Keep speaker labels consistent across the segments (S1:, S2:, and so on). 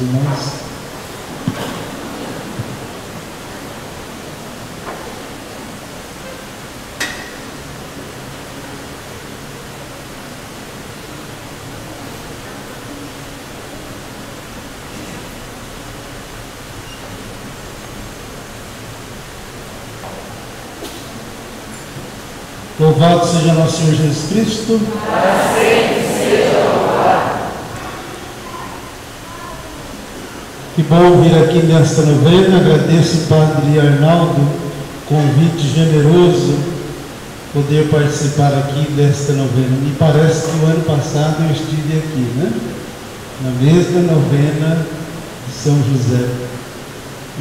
S1: meus irmãos. Louvado seja nosso Senhor Jesus Cristo.
S2: Para sempre seja louvado.
S1: Que bom vir aqui nesta novena. Agradeço o Padre Arnaldo, convite generoso, poder participar aqui desta novena. Me parece que o ano passado eu estive aqui, né? Na mesma novena de São José.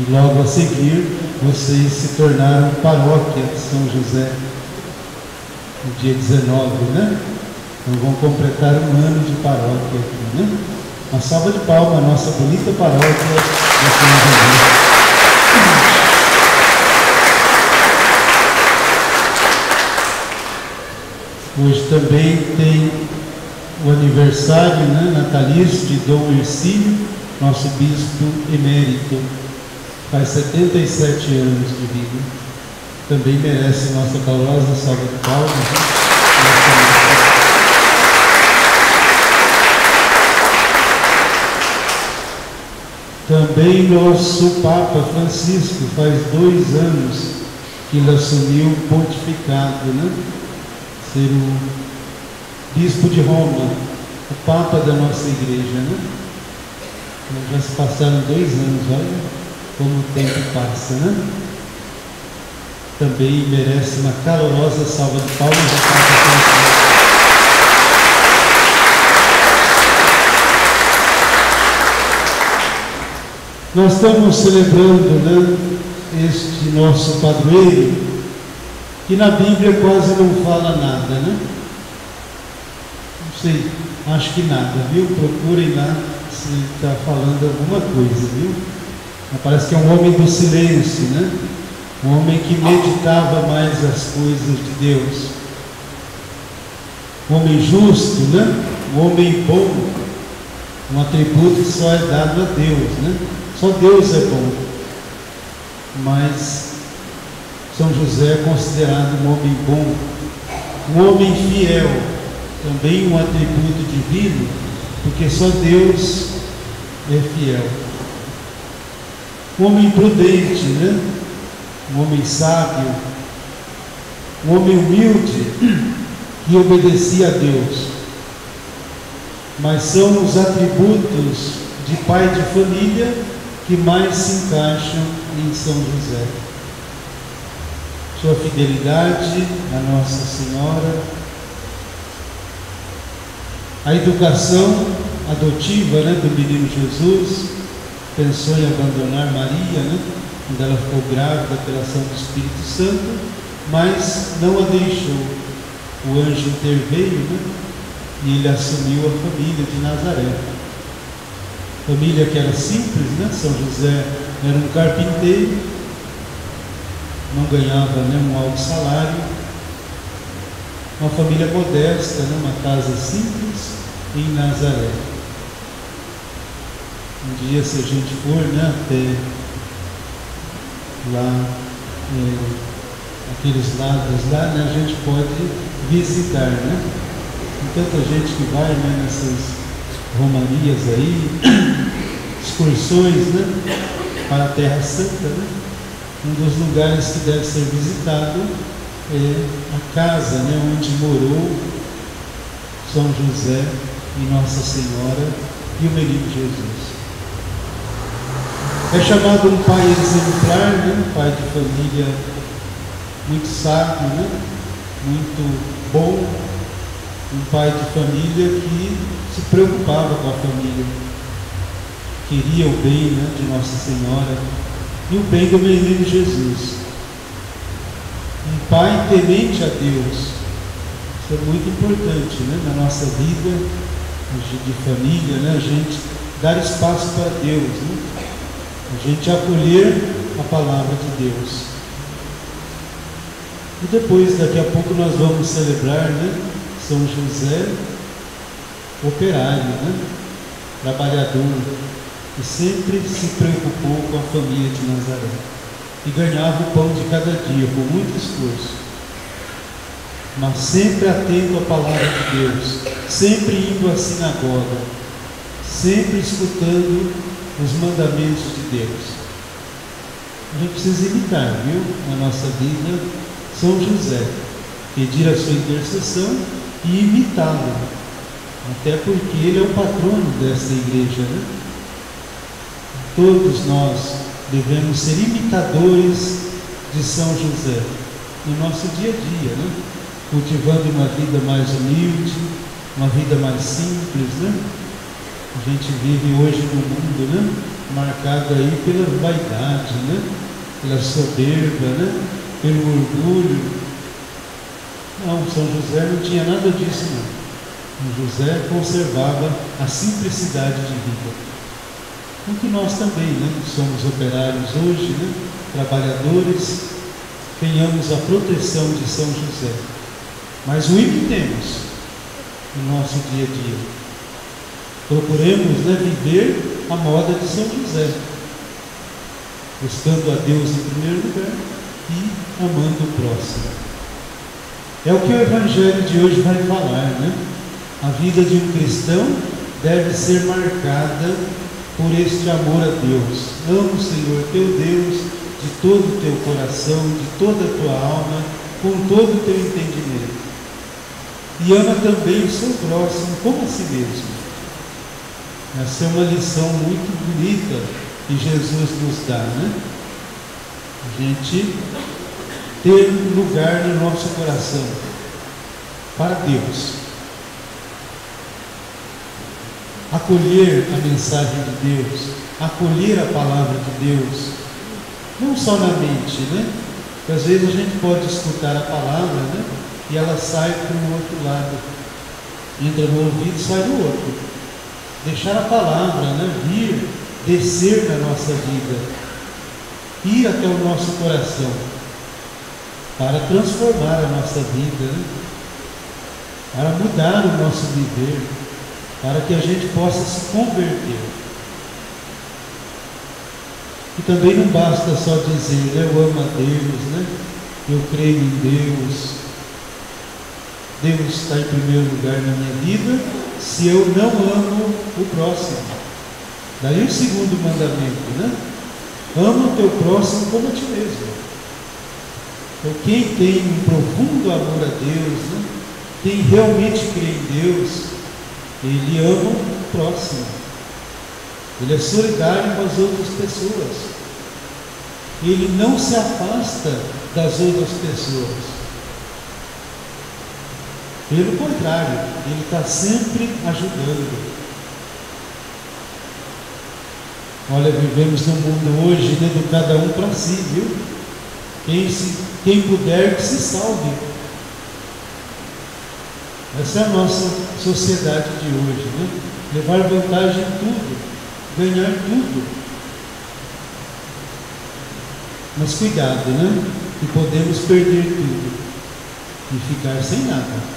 S1: E logo a seguir, vocês se tornaram paróquia de São José. No dia 19, né? Então vão completar um ano de paróquia aqui, né? Uma salva de palmas, a nossa bonita paróquia de São José. Hoje também tem o aniversário, né, natalício de Dom Ercílio, nosso bispo emérito. Faz 77 anos de vida. Também merece nossa calorosa salva de palmas. Também nosso Papa Francisco, faz 2 anos que ele assumiu o pontificado, né? Ser o bispo de Roma, o Papa da nossa igreja, né? Já se passaram 2 anos, olha como o tempo passa, né? Também merece uma calorosa salva de palmas a Papa Francisco. Nós estamos celebrando, né, este nosso padroeiro, que na Bíblia quase não fala nada, né? Não sei, acho que nada, viu? Procurem lá se está falando alguma coisa, viu? Parece que é um homem do silêncio, né? Um homem que meditava mais as coisas de Deus. Um homem justo, né? Um homem bom. Um atributo que só é dado a Deus, né? Só Deus é bom. Mas São José é considerado um homem bom. Um homem fiel. Também um atributo divino, porque só Deus é fiel. Um homem prudente, né? Um homem sábio, um homem humilde, que obedecia a Deus. Mas são os atributos de pai de família que mais se encaixam em São José. Sua fidelidade a Nossa Senhora, a educação adotiva, né, do menino Jesus, pensou em abandonar Maria, né? Quando ela ficou grávida pela ação do Espírito Santo, mas não a deixou. O anjo interveio, né? E ele assumiu a família de Nazaré. Família que era simples, né? São José era um carpinteiro, não ganhava, né, um alto salário. Uma família modesta, né? Uma casa simples em Nazaré. Um dia, se a gente for, né, até lá, aqueles lados lá, né, a gente pode visitar, né? Tem tanta gente que vai, né, nessas romarias aí, excursões, né, para a Terra Santa, né? Um dos lugares que deve ser visitado é a casa, né, onde morou São José e Nossa Senhora e o menino Jesus. É chamado um pai exemplar, né? Um pai de família muito sábio, né? Muito bom, um pai de família que se preocupava com a família, queria o bem, né, de Nossa Senhora e o bem do menino Jesus. Um pai temente a Deus, isso é muito importante, né, na nossa vida de família, né, a gente dar espaço para Deus, né? A gente acolher a palavra de Deus. E depois, daqui a pouco, nós vamos celebrar, né, São José, operário, né, trabalhador, que sempre se preocupou com a família de Nazaré e ganhava o pão de cada dia com muito esforço, mas sempre atento à palavra de Deus, sempre indo à sinagoga, sempre escutando os mandamentos de Deus. A gente precisa imitar, viu, na nossa vida, São José, pedir a sua intercessão e imitá-lo, até porque ele é o patrono desta igreja, né? Todos nós devemos ser imitadores de São José no nosso dia a dia, né? Cultivando uma vida mais humilde, uma vida mais simples, né? A gente vive hoje num mundo, né, marcado aí pela vaidade, né, pela soberba, né, pelo orgulho. Não, São José não tinha nada disso, não. São José conservava a simplicidade de vida. Com que nós também, né, somos operários hoje, né, trabalhadores, tenhamos a proteção de São José. Mas o imitemos no nosso dia a dia. Procuremos, né, viver a moda de São José, buscando a Deus em primeiro lugar e amando o próximo. É o que o Evangelho de hoje vai falar, né? A vida de um cristão deve ser marcada por este amor a Deus. Ama o Senhor teu Deus de todo o teu coração, de toda a tua alma, com todo o teu entendimento. E ama também o seu próximo como a si mesmo. Essa é uma lição muito bonita que Jesus nos dá, né? A gente ter lugar no nosso coração para Deus. Acolher a mensagem de Deus, acolher a palavra de Deus, não só na mente, né? Porque às vezes a gente pode escutar a palavra, né, e ela sai para o outro lado, entra no ouvido e sai do outro. Deixar a palavra, né, vir, descer na nossa vida, ir até o nosso coração, para transformar a nossa vida, né, para mudar o nosso viver, para que a gente possa se converter. E também não basta só dizer, né, eu amo a Deus, né, eu creio em Deus, Deus está em primeiro lugar na minha vida, se eu não amo o próximo. Daí o segundo mandamento, né? Ama o teu próximo como a ti mesmo. Então quem tem um profundo amor a Deus, né, quem realmente crê em Deus, ele ama o próximo. Ele é solidário com as outras pessoas. Ele não se afasta das outras pessoas. Pelo contrário, ele está sempre ajudando. Olha, vivemos num mundo hoje, né, do cada um para si, viu? Quem puder que se salve. Essa é a nossa sociedade de hoje, né? Levar vantagem em tudo, ganhar tudo. Mas cuidado, né? Que podemos perder tudo e ficar sem nada.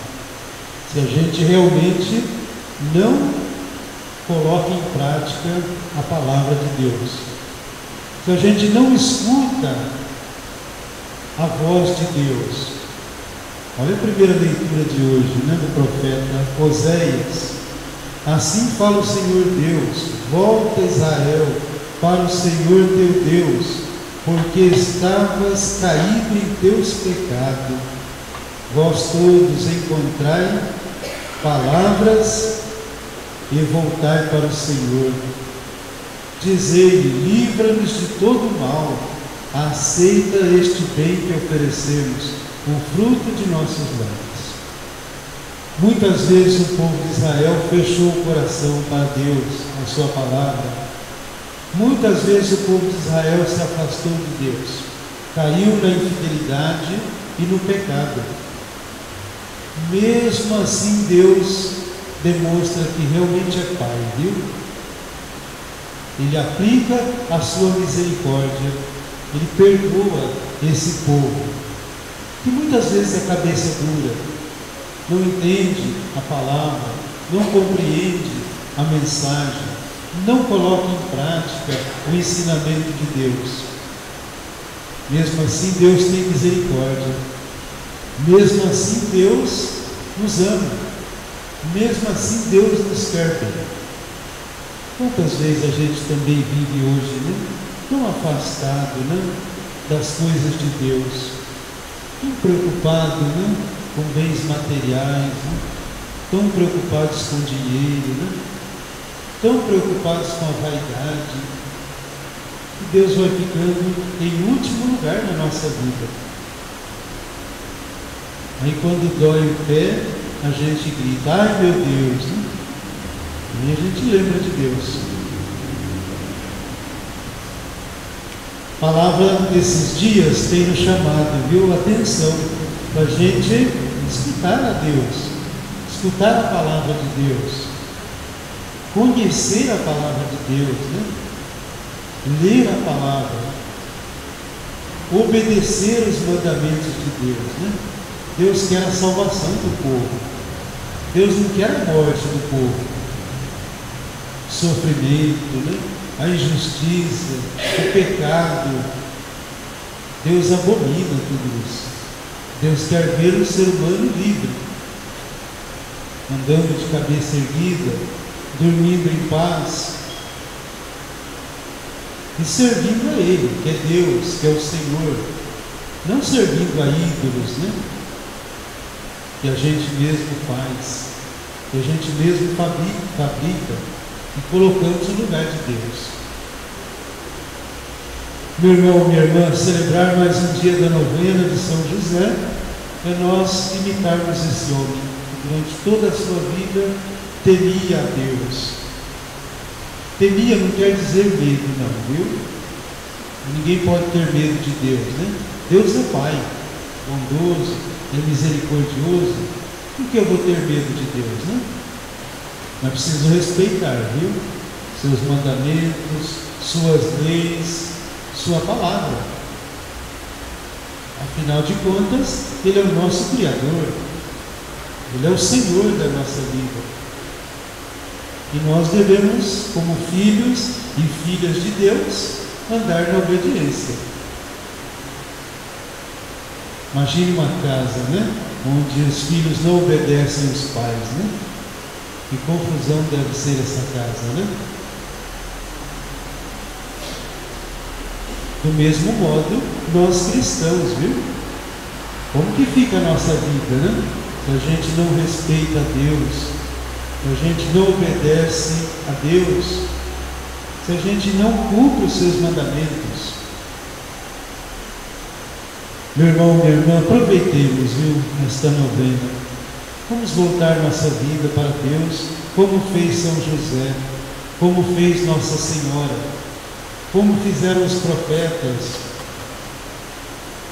S1: Se a gente realmente não coloca em prática a palavra de Deus. Se a gente não escuta a voz de Deus. Olha a primeira leitura de hoje, né, do profeta Oséias. Assim fala o Senhor Deus: volta, Israel, para o Senhor teu Deus, porque estavas caído em teus pecados. Vós todos encontrai palavras e voltai para o Senhor. Dizei-lhe: livra-nos de todo mal, aceita este bem que oferecemos, o fruto de nossos lábios. Muitas vezes o povo de Israel fechou o coração para Deus, a sua palavra. Muitas vezes o povo de Israel se afastou de Deus, caiu na infidelidade e no pecado. Mesmo assim, Deus demonstra que realmente é Pai, viu? Ele aplica a sua misericórdia, ele perdoa esse povo, que muitas vezes é cabeça dura, não entende a palavra, não compreende a mensagem, não coloca em prática o ensinamento de Deus. Mesmo assim, Deus tem misericórdia. Mesmo assim, Deus nos ama. Mesmo assim, Deus nos quer bem. Quantas vezes a gente também vive hoje, né? Tão afastado, né? Das coisas de Deus, tão preocupado, né? Com bens materiais, né? Tão preocupados com dinheiro, né? Tão preocupados com a vaidade, e Deus vai ficando em último lugar na nossa vida. Aí quando dói o pé, a gente grita, ai meu Deus, né? E a gente lembra de Deus. A palavra desses dias tem nos chamado, viu? Atenção, para a gente escutar a Deus, escutar a palavra de Deus, conhecer a palavra de Deus, né? Ler a palavra, obedecer os mandamentos de Deus, né? Deus quer a salvação do povo. Deus não quer a morte do povo. Sofrimento, né? A injustiça, o pecado. Deus abomina tudo isso. Deus quer ver o ser humano livre, andando de cabeça erguida, dormindo em paz e servindo a Ele, que é Deus, que é o Senhor, não servindo a ídolos, né? Que a gente mesmo faz, que a gente mesmo fabrica e colocamos no lugar de Deus. Meu irmão, minha irmã, celebrar mais um dia da novena de São José é nós imitarmos esse homem que durante toda a sua vida temia a Deus. Temia não quer dizer medo, não, viu? Ninguém pode ter medo de Deus, né? Deus é Pai, bondoso, é misericordioso. Por que eu vou ter medo de Deus, né? Mas preciso respeitar, viu? Seus mandamentos, suas leis, sua palavra. Afinal de contas, Ele é o nosso Criador. Ele é o Senhor da nossa vida. E nós devemos, como filhos e filhas de Deus, andar na obediência. Imagine uma casa, né? Onde os filhos não obedecem os pais, né? Que confusão deve ser essa casa, né? Do mesmo modo, nós cristãos, viu? Como que fica a nossa vida, né? Se a gente não respeita a Deus, se a gente não obedece a Deus, se a gente não cumpre os seus mandamentos. Meu irmão, minha irmã, aproveitemos, viu, esta novena. Vamos voltar nossa vida para Deus, como fez São José, como fez Nossa Senhora, como fizeram os profetas,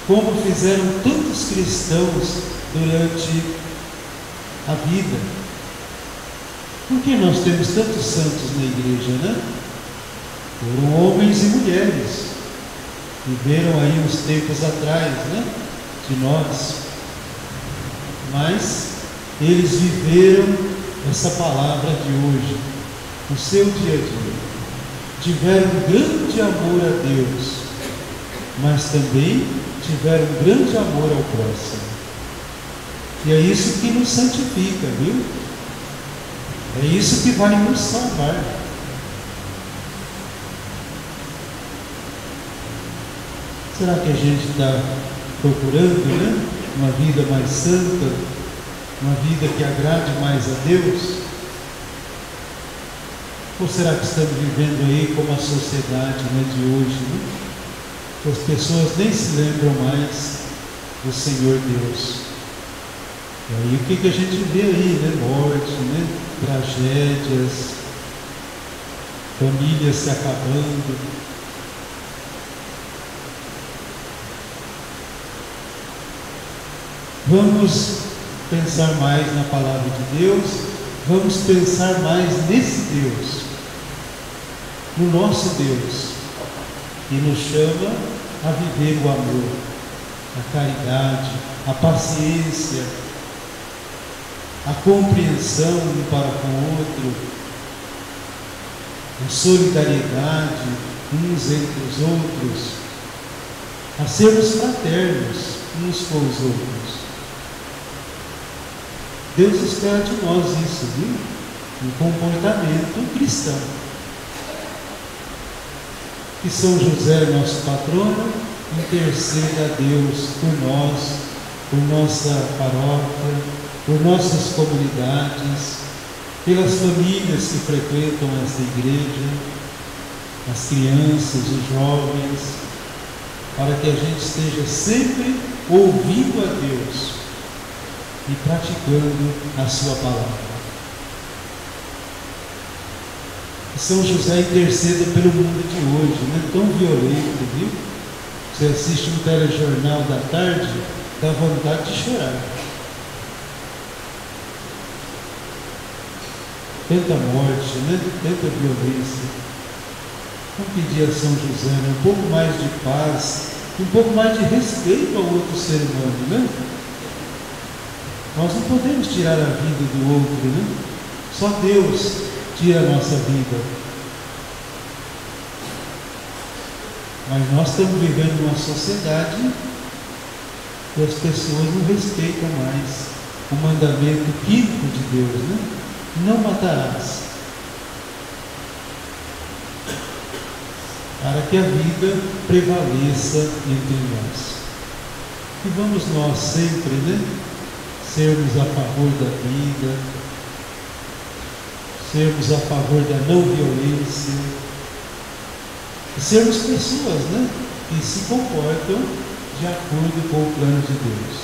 S1: como fizeram tantos cristãos durante a vida. Por que nós temos tantos santos na igreja, né? Foram homens e mulheres, viveram aí uns tempos atrás, né? De nós, mas eles viveram essa palavra de hoje, no seu dia a dia. Tiveram grande amor a Deus, mas também tiveram grande amor ao próximo. E é isso que nos santifica, viu? É isso que vai nos salvar. Será que a gente está procurando, né, uma vida mais santa, uma vida que agrade mais a Deus? Ou será que estamos vivendo aí como a sociedade, né, de hoje, né? Que as pessoas nem se lembram mais do Senhor Deus. E aí o que a gente vê aí, né? Morte, né? Tragédias, famílias se acabando. Vamos pensar mais na palavra de Deus, vamos pensar mais nesse Deus, no nosso Deus, que nos chama a viver o amor, a caridade, a paciência, a compreensão um para com o outro. em solidariedade uns entre os outros, a sermos fraternos uns com os outros. Deus espera de nós isso, viu? Um comportamento cristão. Que São José, nosso patrono, interceda a Deus por nós, por nossa paróquia, por nossas comunidades, pelas famílias que frequentam esta igreja, as crianças, os jovens, para que a gente esteja sempre ouvindo a Deus e praticando a sua palavra. Que São José interceda pelo mundo de hoje, né? Tão violento, viu? Você assiste um telejornal da tarde, dá vontade de chorar. Tanta morte, né? Tanta violência. Vamos pedir a São José, né? Um pouco mais de paz, um pouco mais de respeito ao outro ser humano, né? Nós não podemos tirar a vida do outro, né? Só Deus tira a nossa vida. Mas nós estamos vivendo numa sociedade que as pessoas não respeitam mais o mandamento quinto de Deus, né? Não matarás. Para que a vida prevaleça entre nós. E vamos nós sempre, né? Sermos a favor da vida, sermos a favor da não violência, e sermos pessoas, né? Que se comportam de acordo com o plano de Deus.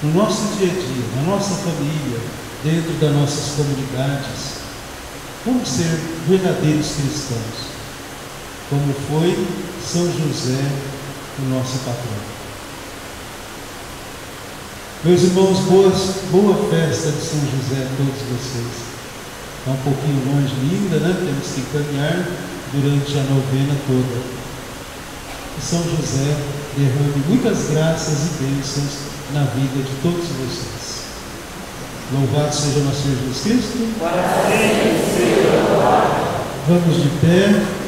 S1: No nosso dia a dia, na nossa família, dentro das nossas comunidades, vamos ser verdadeiros cristãos, como foi São José, o nosso patrão. Meus irmãos, boa festa de São José a todos vocês. Está um pouquinho longe ainda, né? Temos que caminhar durante a novena toda. Que São José derrame muitas graças e bênçãos na vida de todos vocês. Louvado seja nosso Senhor Jesus Cristo.
S2: Para sempre seja louvado.
S1: Vamos de pé.